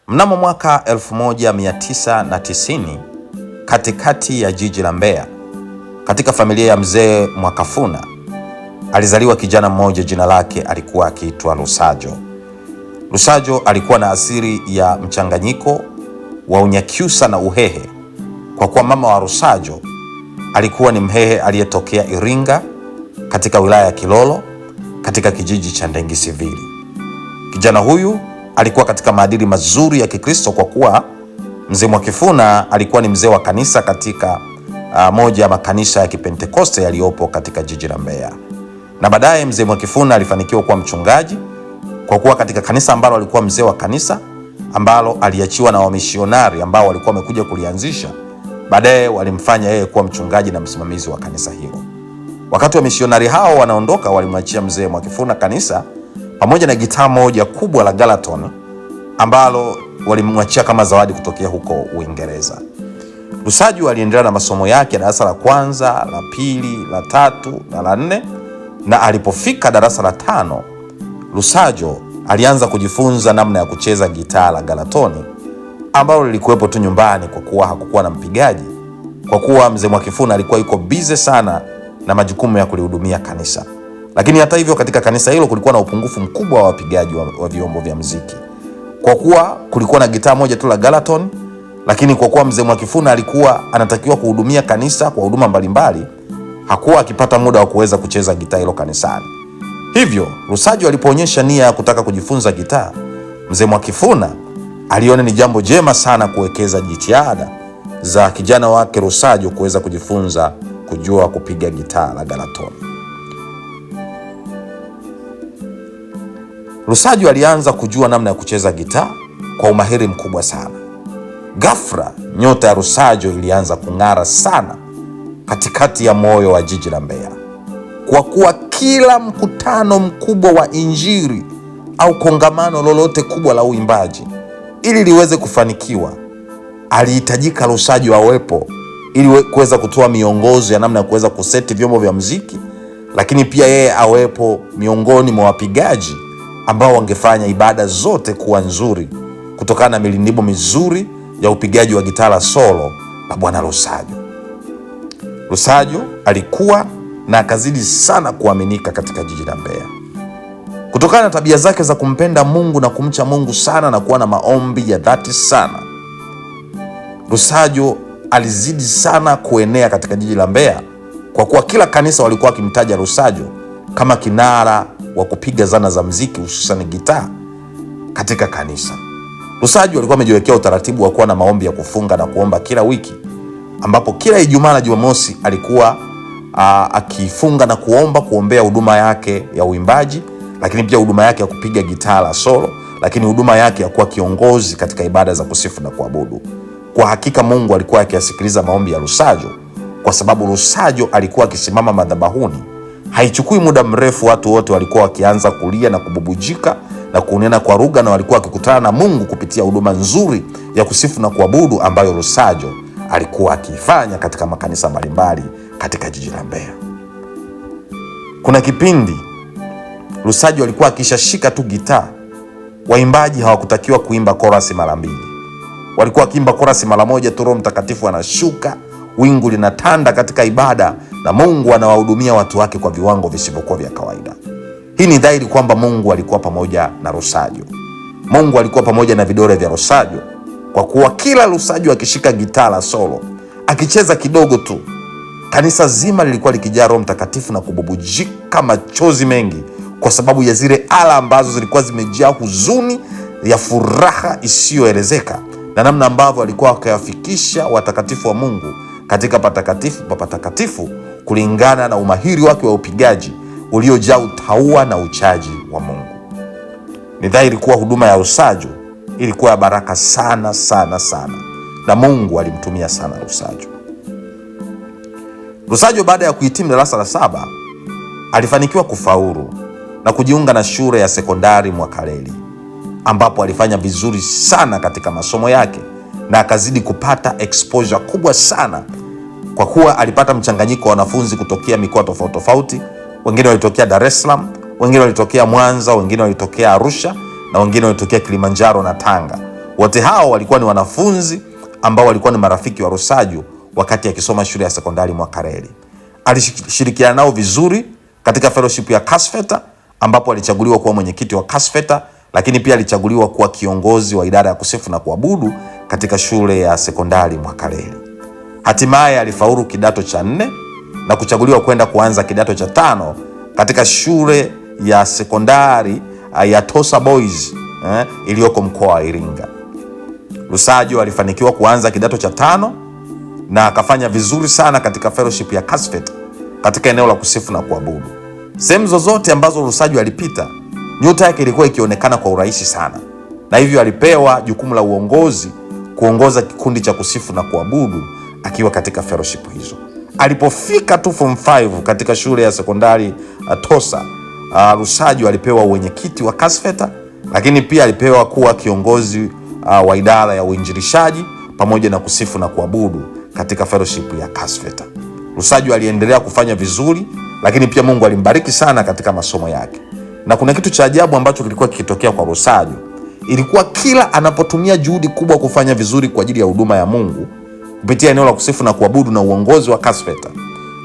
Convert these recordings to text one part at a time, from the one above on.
Mnamo mwaka 1990 katikati ya jiji la Mbeya, katika familia ya mzee Mwakafuna, alizaliwa kijana mmoja jina lake alikuwa akiitwa Lusajo. Lusajo alikuwa na asili ya mchanganyiko wa Unyakyusa na Uhehe, kwa kuwa mama wa Lusajo alikuwa ni Mhehe aliyetokea Iringa katika wilaya ya Kilolo katika kijiji cha Ndengisivili. Kijana huyu alikuwa katika maadili mazuri ya Kikristo, kwa kuwa mzee Mwakifuna alikuwa ni mzee wa kanisa katika moja ya makanisa ya Kipentekoste yaliyopo katika jiji la Mbeya. Na baadaye mzee Mwakifuna alifanikiwa kuwa mchungaji, kwa kuwa katika kanisa ambalo alikuwa mzee wa kanisa, ambalo aliachiwa na wamisionari ambao walikuwa wamekuja kulianzisha, baadaye walimfanya yeye kuwa mchungaji na msimamizi wa kanisa hilo. Wakati wa misionari hao wanaondoka, walimwachia mzee Mwakifuna kanisa pamoja na gitaa moja kubwa la Galaton ambalo walimwachia kama zawadi kutokea huko Uingereza. Lusajo aliendelea na masomo yake darasa la kwanza, la pili, la tatu na la nne, na alipofika darasa la tano, Lusajo alianza kujifunza namna ya kucheza gitaa la Galatoni ambalo lilikuwepo tu nyumbani, kwa kuwa hakukuwa na mpigaji, kwa kuwa mzee Mwakifuna alikuwa yuko busy sana na majukumu ya kulihudumia kanisa. Lakini hata hivyo, katika kanisa hilo kulikuwa na upungufu mkubwa wa wapigaji wa vyombo vya muziki, kwa kuwa kulikuwa na gitaa moja tu la Galaton. Lakini kwa kuwa mzee Mwakifuna alikuwa anatakiwa kuhudumia kanisa kwa huduma mbalimbali, hakuwa akipata muda wa kuweza kucheza gitaa hilo kanisani. Hivyo Lusajo alipoonyesha nia ya kutaka kujifunza gitaa, mzee Mwakifuna aliona ni jambo jema sana kuwekeza jitihada za kijana wake Lusajo kuweza kujifunza kujua kupiga gitaa la Galaton. Lusajo alianza kujua namna ya kucheza gitaa kwa umahiri mkubwa sana. Ghafla nyota ya Lusajo ilianza kung'ara sana katikati ya moyo wa jiji la Mbeya, kwa kuwa kila mkutano mkubwa wa injili au kongamano lolote kubwa la uimbaji, ili liweze kufanikiwa, alihitajika Lusajo awepo ili kuweza kutoa miongozo ya namna ya kuweza kuseti vyombo vya muziki, lakini pia yeye awepo miongoni mwa wapigaji ambao wangefanya ibada zote kuwa nzuri kutokana na milindimo mizuri ya upigaji wa gitaa la solo la bwana Lusajo. Lusajo alikuwa na akazidi sana kuaminika katika jiji la Mbeya kutokana na tabia zake za kumpenda Mungu na kumcha Mungu sana na kuwa na maombi ya dhati sana. Lusajo alizidi sana kuenea katika jiji la Mbeya, kwa kuwa kila kanisa walikuwa wakimtaja Lusajo kama kinara wa kupiga zana za muziki, hususan gitaa katika kanisa. Lusajo alikuwa amejiwekea utaratibu wa kuwa na maombi ya kufunga na kuomba kila wiki, ambapo kila Ijumaa na Jumamosi alikuwa akifunga na kuombea huduma yake ya uimbaji, lakini pia huduma yake ya kupiga gitaa la solo, lakini huduma yake ya kuwa kiongozi katika ibada za kusifu na kuabudu. Kwa hakika Mungu alikuwa akiyasikiliza maombi ya Lusajo, kwa sababu Lusajo alikuwa akisimama madhabahuni. Haichukui muda mrefu watu wote walikuwa wakianza kulia na kububujika na kunena kwa lugha, na walikuwa wakikutana na Mungu kupitia huduma nzuri ya kusifu na kuabudu ambayo Lusajo alikuwa akiifanya katika makanisa mbalimbali katika jiji la Mbeya. Kuna kipindi Lusajo alikuwa akishashika tu gitaa, waimbaji hawakutakiwa kuimba chorus mara mbili. Walikuwa wakiimba chorus mara moja tu, Roho Mtakatifu anashuka, wingu linatanda katika ibada, na Mungu anawahudumia watu wake kwa viwango visivyokuwa vya kawaida. Hii ni dhahiri kwamba Mungu alikuwa pamoja na Lusajo. Mungu alikuwa pamoja na vidole vya Lusajo, kwa kuwa kila Lusajo akishika gitaa la solo, akicheza kidogo tu, kanisa zima lilikuwa likijaa Roho Mtakatifu na kububujika machozi mengi, kwa sababu ya zile ala ambazo zilikuwa zimejaa huzuni ya furaha isiyoelezeka, na namna ambavyo alikuwa akayafikisha watakatifu wa Mungu katika patakatifu pa patakatifu kulingana na umahiri wake wa upigaji uliojaa utaua na uchaji wa Mungu. Ni dhahiri kuwa huduma ya Lusajo ilikuwa ya baraka sana sana sana, na Mungu alimtumia sana Lusajo. Lusajo baada ya kuhitimu darasa la 7 alifanikiwa kufaulu na kujiunga na shule ya sekondari Mwakaleli, ambapo alifanya vizuri sana katika masomo yake na akazidi kupata exposure kubwa sana, kwa kuwa alipata mchanganyiko wa wanafunzi kutokea mikoa tofauti tofauti. Wengine walitokea Dar es Salaam, wengine walitokea Mwanza, wengine walitokea Arusha, na wengine walitokea Kilimanjaro na Tanga. Wote hao walikuwa ni wanafunzi ambao walikuwa ni marafiki wa Lusajo wakati akisoma shule ya sekondari Mwakaleli. Alishirikiana nao vizuri katika fellowship ya Kasfeta, ambapo alichaguliwa kuwa mwenyekiti wa Kasfeta, lakini pia alichaguliwa kuwa kiongozi wa idara ya kusifu na kuabudu katika shule ya sekondari Mwakaleli. Hatimaye alifaulu kidato cha 4 na kuchaguliwa kwenda kuanza kidato cha 5 katika shule ya sekondari ya Tosa Boys iliyoko mkoa wa Iringa. Lusajo alifanikiwa kuanza kidato cha 5 na akafanya vizuri sana katika fellowship ya Kasfeta katika eneo la kusifu na kuabudu. Sehemu zozote ambazo Lusajo alipita, nyota yake ilikuwa ikionekana kwa urahisi sana, na hivyo alipewa jukumu la kuongoza kikundi cha kusifu na kuabudu akiwa katika fellowship hizo. Alipofika tu form 5 katika shule ya sekondari Tosa, Lusajo alipewa uwenyekiti wa Kasfeta, lakini pia alipewa kuwa kiongozi wa idara ya uinjilishaji pamoja na kusifu na kuabudu katika fellowship ya Kasfeta. Lusajo aliendelea kufanya vizuri, lakini pia Mungu alimbariki sana katika masomo yake. Na kuna kitu cha ajabu ambacho kilikuwa kikitokea kwa Lusajo. Ilikuwa kila anapotumia juhudi kubwa kufanya vizuri kwa ajili ya huduma ya Mungu kupitia eneo la kusifu na kuabudu na uongozi wa Kasfeta,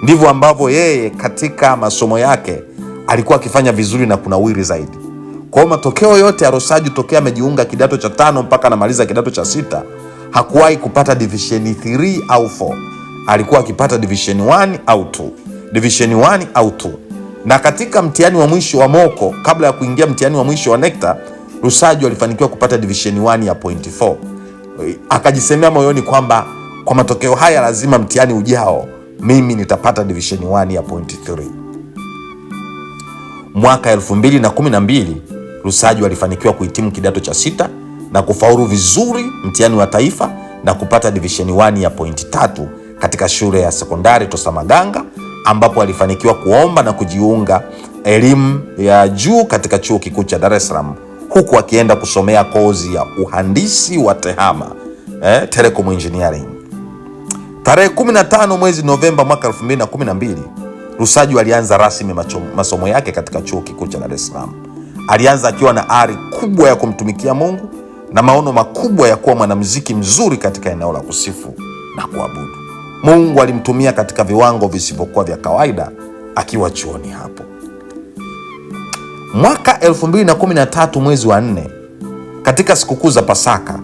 ndivyo ambavyo yeye katika masomo yake alikuwa akifanya vizuri na kunawiri zaidi. Kwa matokeo yote ya Lusajo tokea amejiunga kidato cha 5 mpaka anamaliza kidato cha 6, hakuwahi kupata division 3 au 4. Alikuwa akipata division 1 au 2. Division 1 au 2. Na katika mtihani wa mwisho wa moko, kabla ya kuingia mtihani wa mwisho wa NECTA, Lusajo alifanikiwa kupata division 1 ya 0.4. Akajisemea moyoni kwamba kwa matokeo haya lazima mtihani ujao mimi nitapata division 1 ya 0.3. Mwaka 2012 Lusajo alifanikiwa kuhitimu kidato cha 6 na kufaulu vizuri mtihani wa taifa na kupata division 1 ya 0.3 katika shule ya sekondari Tosa Maganga, ambapo alifanikiwa kuomba na kujiunga elimu ya juu katika chuo kikuu cha Dar es Salaam, huku akienda kusomea kozi ya uhandisi wa tehama, telecom engineering. Tarehe 15 mwezi Novemba mwaka 2012 Lusajo alianza rasmi masomo yake katika chuo kikuu cha Dar es Salaam. Alianza akiwa na ari kubwa ya kumtumikia Mungu na maono makubwa ya kuwa mwanamuziki mzuri katika eneo la kusifu na kuabudu. Mungu alimtumia katika viwango visivyokuwa vya kawaida akiwa chuoni hapo. Mwaka 2013 mwezi wa 4, katika sikukuu za Pasaka,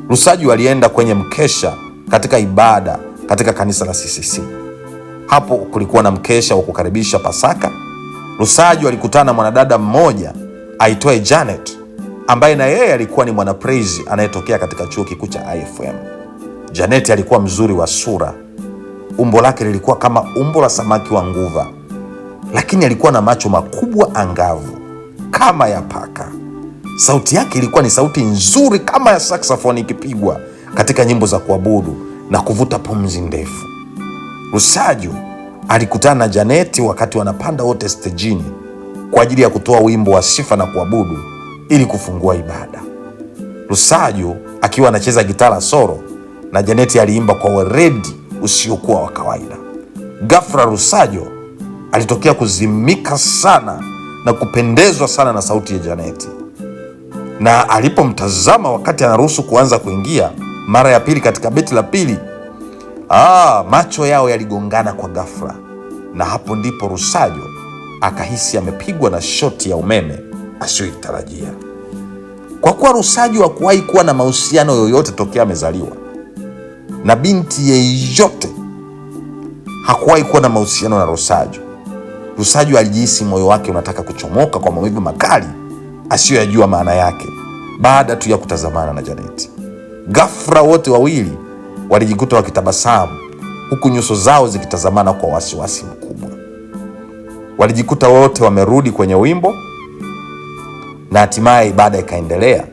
Lusajo alienda kwenye mkesha katika ibada katika kanisa la CCC. Hapo kulikuwa na mkesha wa kukaribisha Pasaka. Lusajo alikutana na mwanadada mmoja aitwaye Janet, ambaye na yeye alikuwa ni mwana praise anayetokea katika chuo kikuu cha IFM. Janet alikuwa mzuri wa sura. Umbo lake lilikuwa kama umbo la samaki wa nguva, lakini alikuwa na macho makubwa angavu kama ya paka. Sauti yake ilikuwa ni sauti nzuri kama ya saxophone ikipigwa katika nyimbo za kuabudu na kuvuta pumzi ndefu. Lusajo alikutana na Janet wakati wanapanda wote stejini kwa ajili ya kutoa wimbo wa sifa na kuabudu ili kufungua ibada. Lusajo akiwa anacheza gitara solo na Janet aliimba kwa weledi usiokuwa wa kawaida. Ghafla Lusajo alitokea kuzimika sana na kupendezwa sana na sauti ya Janet. Na alipomtazama wakati anaruhusu kuanza kuingia mara ya pili katika beti la pili, macho yao yaligongana kwa ghafla, na hapo ndipo Lusajo akahisi amepigwa na shoti ya umeme asiyoitarajia. Kwa kuwa Lusajo hakuwahi kuwa na mahusiano yoyote tokea amezaliwa, na binti yeyote hakuwahi kuwa na mahusiano na Lusajo. Lusajo alijihisi moyo wake unataka kuchomoka kwa maumivu makali asiyoyajua maana yake baada tu ya kutazamana na Janet. Ghafla wote wawili walijikuta wakitabasamu, huku nyuso zao zikitazamana kwa wasiwasi mkubwa. Walijikuta wote wamerudi kwenye wimbo, na hatimaye ibada ikaendelea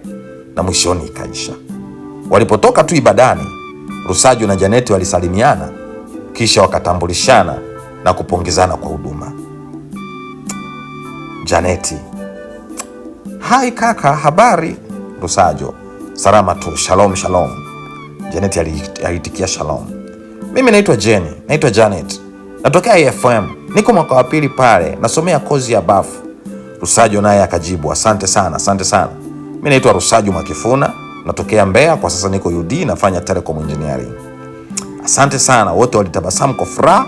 na mwishoni ikaisha. Walipotoka tu ibadani, Lusajo na Janet walisalimiana, kisha wakatambulishana na kupongezana kwa huduma. Janet: "Hai kaka, habari?" Lusajo: "Salama tu, shalom shalom." Janet aliitikia shalom. "Mimi naitwa Janet. Natokea IFM. Niko mwaka wa pili pale, nasomea kozi ya bafu." Lusajo naye akajibu, asante sana. "Mimi naitwa Lusajo Mwakifuna. natokea Mbeya, kwa sasa niko UD nafanya telecom engineering. Asante sana. Wote walitabasamu kwa furaha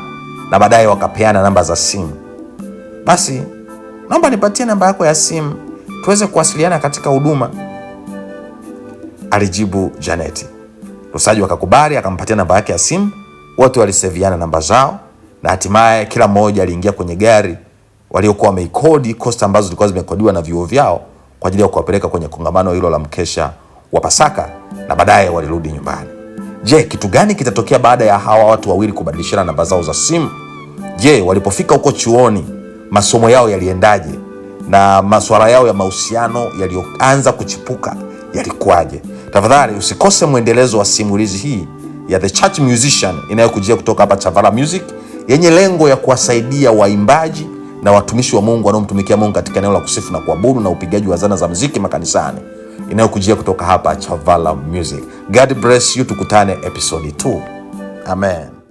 na baadaye wakapeana namba za simu. Basi, naomba nipatie namba yako ya simu tuweze kuwasiliana katika huduma, alijibu Janeti. Lusajo akakubali, akampatia namba yake ya simu. Wote waliseviana namba zao na hatimaye kila mmoja aliingia kwenye gari waliokuwa wameikodi, Costa ambazo zilikuwa zimekodiwa na vyuo vyao kwa ajili ya kuwapeleka kwenye kongamano hilo la mkesha wa Pasaka, na baadaye walirudi nyumbani. Je, kitu gani kitatokea baada ya hawa watu wawili kubadilishana namba zao za simu? Je, walipofika huko chuoni masomo yao yaliendaje? Na masuala yao ya mahusiano yaliyoanza kuchipuka yalikuwaje? Tafadhali usikose mwendelezo wa simulizi hii ya The Church Musician inayokujia kutoka hapa Chavala Music, yenye lengo ya kuwasaidia waimbaji na watumishi wa Mungu wanaomtumikia Mungu katika eneo la kusifu na kuabudu na upigaji wa zana za muziki makanisani, inayokujia kutoka hapa Chavala Music. God bless you, tukutane episode 2. Amen.